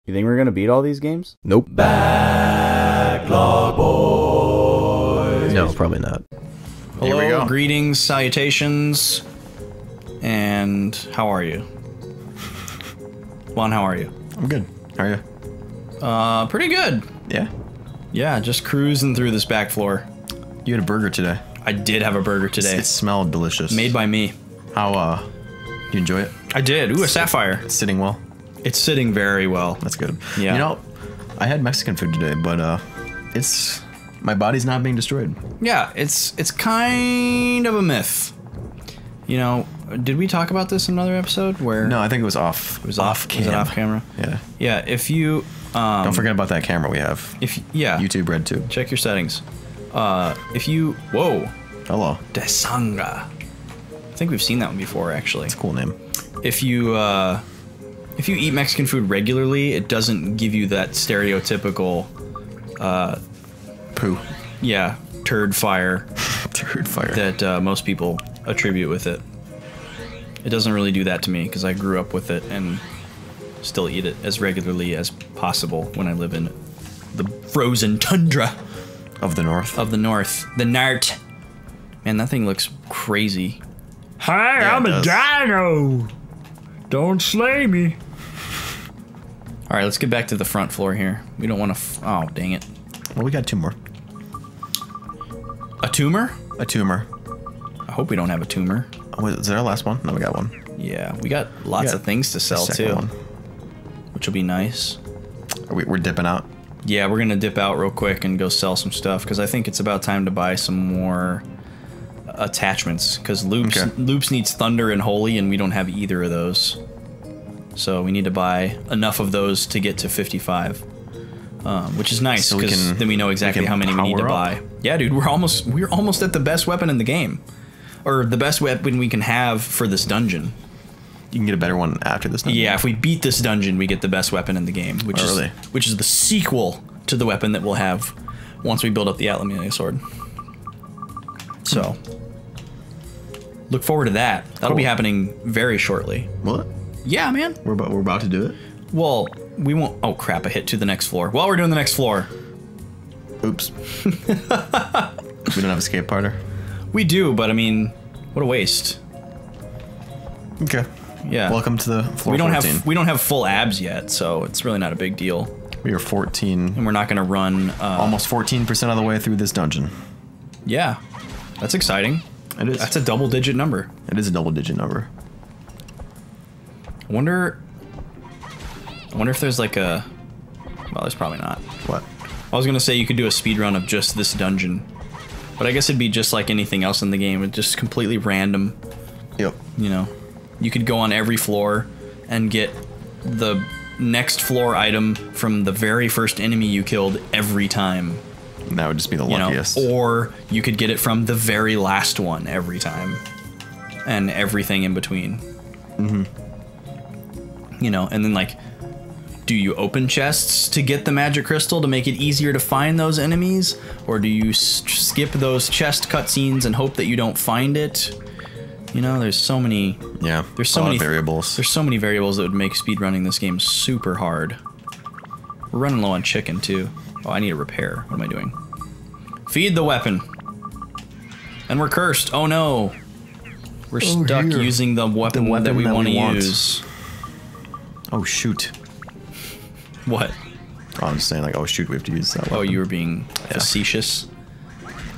You think we're gonna beat all these games? Nope. Backlog boys. No, probably not. Hello, Here we go. Greetings, salutations, and how are you? Vaughn, how are you? I'm good. How are you? Pretty good. Yeah. Yeah, just cruising through this back floor. You had a burger today. I did have a burger today. It smelled delicious. Made by me. How, you enjoy it? I did. Ooh, a sapphire. It's sitting well. It's sitting very well. That's good. Yeah. You know, I had Mexican food today, but, my body's not being destroyed. Yeah, it's kind of a myth. You know, did we talk about this in another episode where... No, I think it was off. It was off cam. Was it off camera? Yeah. Yeah, if you... Don't forget about that camera we have. Yeah. YouTube Red Tube. Check your settings. If you... Whoa. Hello. Desanga. I think we've seen that one before, actually. It's a cool name. If you eat Mexican food regularly, it doesn't give you that stereotypical... Poo. Yeah, turd fire. Turd fire. That most people attribute with it. It doesn't really do that to me, because I grew up with it and still eat it as regularly as possible when I live in the frozen tundra. Of the north. Of the north. The Nart. Man, that thing looks crazy. Hi, Yeah, I'm it a does. dino. Don't slay me. Alright, let's get back to the front floor here. We don't want to... Oh, dang it. Well, we got two more. A tumor? A tumor. I hope we don't have a tumor. Oh, wait, is that our last one? No, we got one. Yeah, we got lots of things to sell, Second too. one. Which will be nice. We're dipping out. Yeah, we're gonna dip out real quick and go sell some stuff, because I think it's about time to buy some more attachments, because Loops needs Thunder and Holy, and we don't have either of those. So we need to buy enough of those to get to 55. Which is nice, So because then we know exactly how many we need to buy. Yeah, dude, we're almost at the best weapon in the game. Or the best weapon we can have for this dungeon. You can get a better one after this dungeon. Yeah, if we beat this dungeon, we get the best weapon in the game, which is the sequel to the weapon that we'll have once we build up the Atlamia sword. So, look forward to that. That'll be happening very shortly. What? Yeah, man. We're about to do it? Well, we won't... Oh, crap, I hit to the next floor. Well, we're doing the next floor. Oops. We don't have escape parter? We do, but I mean, what a waste. Okay. Yeah. Welcome to the floor we don't 14. we don't have full abs yet, so it's really not a big deal. We are 14. And we're not going to run... almost 14% of the way through this dungeon. Yeah. That's exciting. It is. That's a double-digit number. It is a double-digit number. I wonder if there's like a... Well, there's probably not. What? I was going to say you could do a speed run of just this dungeon. But I guess it'd be just like anything else in the game. It's just completely random. Yep. You know, you could go on every floor and get the next floor item from the very first enemy you killed every time. And that would just be the luckiest. Or you could get it from the very last one every time. And everything in between. Mm-hmm. You know, and then like, do you open chests to get the magic crystal to make it easier to find those enemies? Or do you skip those chest cutscenes and hope that you don't find it? You know, there's so many... Yeah, there's so many variables. There's so many variables that would make speedrunning this game super hard. We're running low on chicken, too. Oh, I need a repair. What am I doing? Feed the weapon. And we're cursed. Oh, no. We're stuck using the weapon that we want to use. Oh, shoot. What? Oh, I'm just saying, like, oh, shoot, we have to use that weapon. Oh, you were being facetious?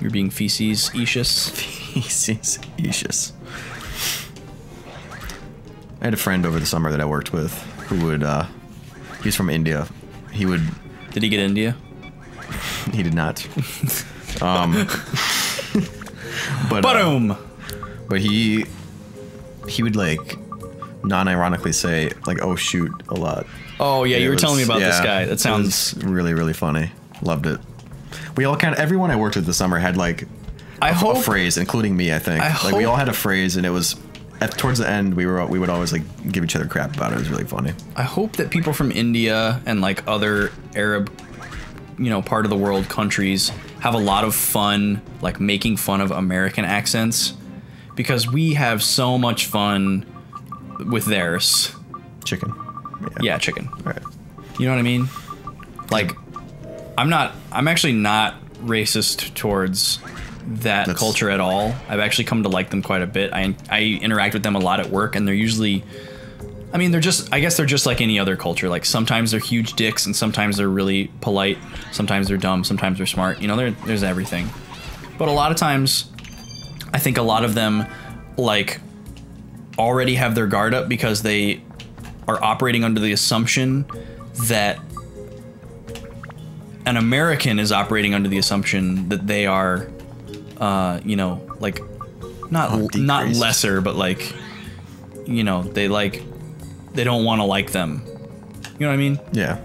You're being feces-ecious? Feces-ecious. I had a friend over the summer that I worked with who would, he's from India. He would... Did he get India? He did not. But, Boom! But he would, like, non-ironically say, like, oh, shoot, a lot. Oh, yeah, you were telling me about this guy. That sounds... really, really funny. Loved it. We all kind of... Everyone I worked with this summer had, like, a phrase, including me, I think. Like, we all had a phrase, and it was... towards the end, we would always, like, give each other crap about it. It was really funny. I hope that people from India and, like, other Arab, you know, part of the world countries have a lot of fun, like, making fun of American accents. Because we have so much fun with theirs. Chicken. Yeah, chicken. All right. You know what I mean? Like, I'm actually not racist towards that culture at all. I've actually come to like them quite a bit. I interact with them a lot at work, and they're usually, I mean, I guess they're just like any other culture. Like, sometimes they're huge dicks, and sometimes they're really polite. Sometimes they're dumb. Sometimes they're smart. You know, there's everything. But a lot of times, I think a lot of them, like, already have their guard up because they are operating under the assumption that an American is operating under the assumption that they are, you know, like, not lesser, but like, you know, they don't want to like them. You know what I mean? Yeah.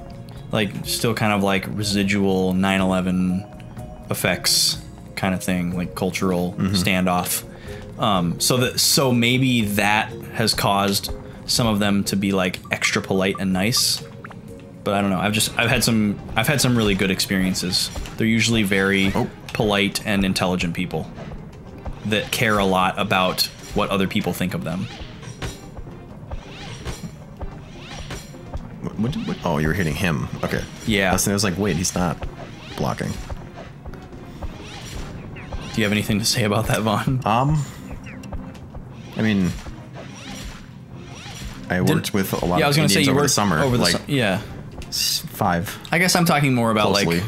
Like, still kind of like residual 9/11 effects kind of thing, like cultural standoff. So maybe that has caused some of them to be like extra polite and nice. But I don't know. I've had some really good experiences. They're usually very polite and intelligent people that care a lot about what other people think of them. What, oh, you were hitting him. Okay. Yeah. I was like, wait, he's not blocking. Do you have anything to say about that, Vaughn? I mean, I worked with a lot of Indians over the summer. Yeah. 5. I guess I'm talking more about closely,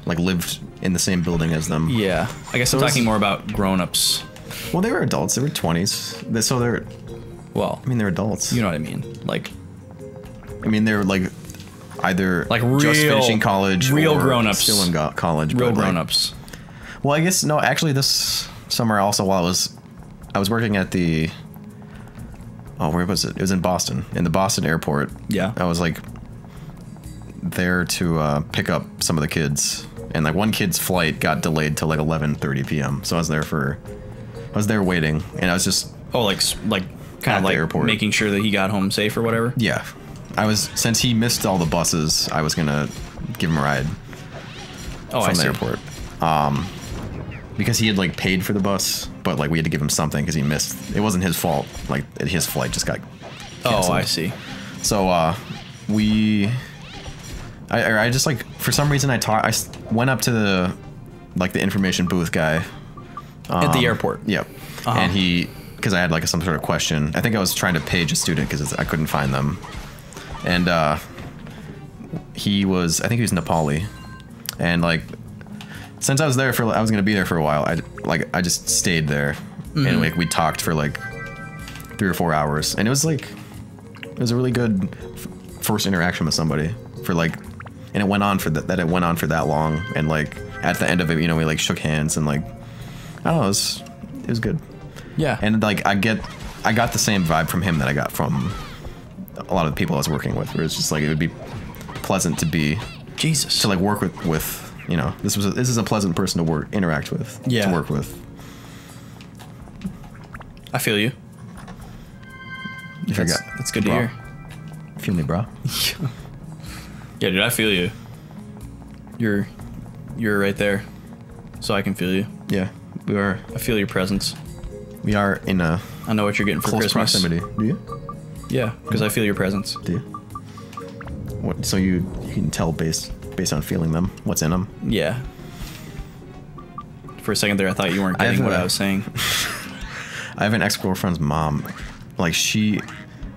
like lived in the same building as them. Yeah. I guess I'm talking more about grown-ups. Well, they were adults. They were 20s. So they're. Well, I mean, they're adults. You know what I mean? Like. I mean, they're like either like real, just finishing college, real or grown-ups, still in college, real grown-ups. Like, well, I guess no. Actually, this summer also, while I was working at the. Oh, where was it? It was in Boston, in the Boston airport. Yeah. I was like there to pick up some of the kids, and like one kid's flight got delayed till like 11:30 p.m. So I was there waiting, and I was just kind of like airport, making sure that he got home safe or whatever. Yeah, since he missed all the buses, I was gonna give him a ride from the airport. Because he had like paid for the bus, but like we had to give him something because he missed. It wasn't his fault. Like his flight just got canceled. Oh, I see. So I just like, for some reason I went up to the information booth guy at the airport. Yep. And because I had like some sort of question. I think I was trying to page a student because I couldn't find them. And I think he was Nepali, and like. Since I was going to be there for a while, I just stayed there, and like we talked for like 3 or 4 hours, and it was a really good first interaction with somebody for like, and it went on for that went on for that long, and like at the end of it, you know, we like shook hands and like, I don't know, it was good. Yeah. And like I got the same vibe from him that I got from a lot of the people I was working with, where it's just like it would be pleasant to like work with. You know, this is a pleasant person to interact with. Yeah. To work with. I feel you. That's good to hear. Feel me, bro? Yeah, dude, I feel you. You're right there, so I can feel you. Yeah, we are. I feel your presence. We are in a. I know what you're getting for close Christmas. Proximity. Do you? Yeah, because I feel your presence. Do you? What? So you can tell based on feeling them, what's in them. Yeah. For a second there, I thought you weren't getting what I was saying. I have an ex-girlfriend's mom. Like, she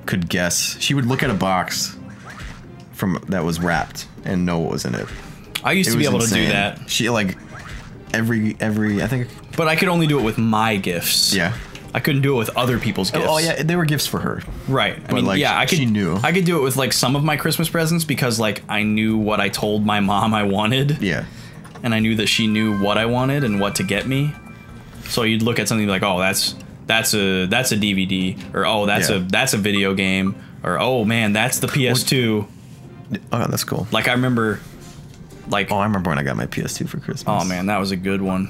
could guess. She would look at a box that was wrapped and know what was in it. I used to be able to do that. She like every I think. But I could only do it with my gifts. Yeah. I couldn't do it with other people's gifts. Oh yeah, they were gifts for her. Right. I mean, like, she knew. I could do it with like some of my Christmas presents because like I knew what I told my mom I wanted. Yeah. And I knew that she knew what I wanted and what to get me. So you'd look at something like, oh, that's a DVD, or oh, that's a video game, or oh man, that's the PS2. Oh, that's cool. Like I remember, like I remember when I got my PS2 for Christmas. Oh man, that was a good one.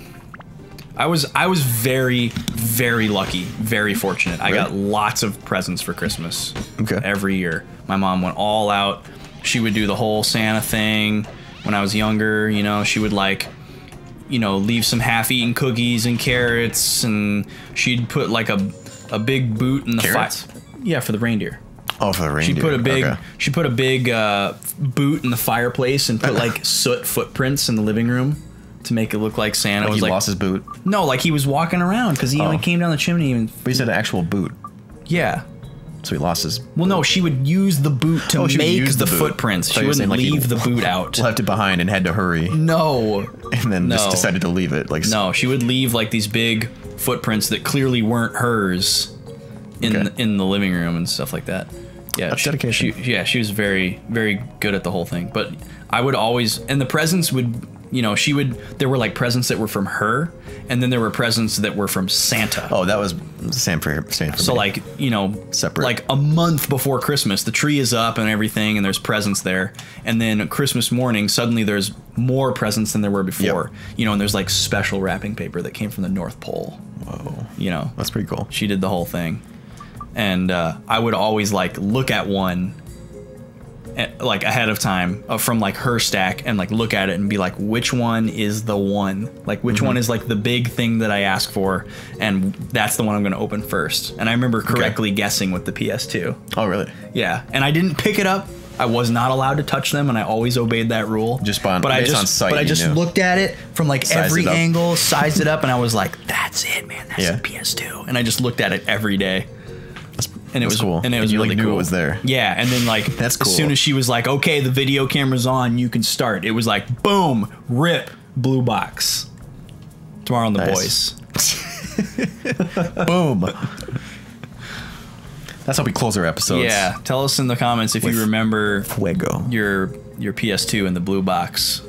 I was very, very lucky, very fortunate. I got lots of presents for Christmas. Okay. Every year. My mom went all out. She would do the whole Santa thing when I was younger. You know, she would like, you know, leave some half-eaten cookies and carrots, and she'd put like a big boot in the fire. Yeah, for the reindeer. Oh, for the reindeer. She put a big boot in the fireplace and put like soot footprints in the living room to make it look like Santa Like was he lost his boot? No, like he was walking around because he only came down the chimney. And but he said an actual boot. Yeah. So he lost his... Well, no, she would use the boot to make the footprints. She wouldn't leave the boot out. Left it behind and had to hurry. No. And then just decided to leave it. Like no, she would leave like these big footprints that clearly weren't hers in the living room and stuff like that. Yeah, that's dedication. She was very, very good at the whole thing. But I would always... And the presents would... You know, there were like presents that were from her, and then there were presents that were from Santa. Oh, that was the same for So me. like, you know, separate. Like a month before Christmas, the tree is up and everything, and there's presents there. And then Christmas morning, suddenly there's more presents than there were before. Yep. You know, and there's like special wrapping paper that came from the North Pole. Whoa. You know. That's pretty cool. She did the whole thing. And I would always like look at one like ahead of time from like her stack and like look at it and be like, which one is the one? Like which one is like the big thing that I ask for, and that's the one I'm going to open first. And I remember correctly guessing with the PS2. Oh, really? Yeah. And I didn't pick it up. I was not allowed to touch them, and I always obeyed that rule. Based on sight. But I just looked at it from like every angle, sized it up, and I was like, "That's it, man. That's the PS2." And I just looked at it every day. And it was cool. And it was really cool. Knew it was there. Yeah, and then like that's cool. As soon as she was like, "Okay, the video camera's on, you can start." It was like, boom, rip, blue box. Tomorrow on the Boys. Boom. That's how we close our episodes. Yeah. Tell us in the comments if you remember Fuego. your PS2 in the blue box.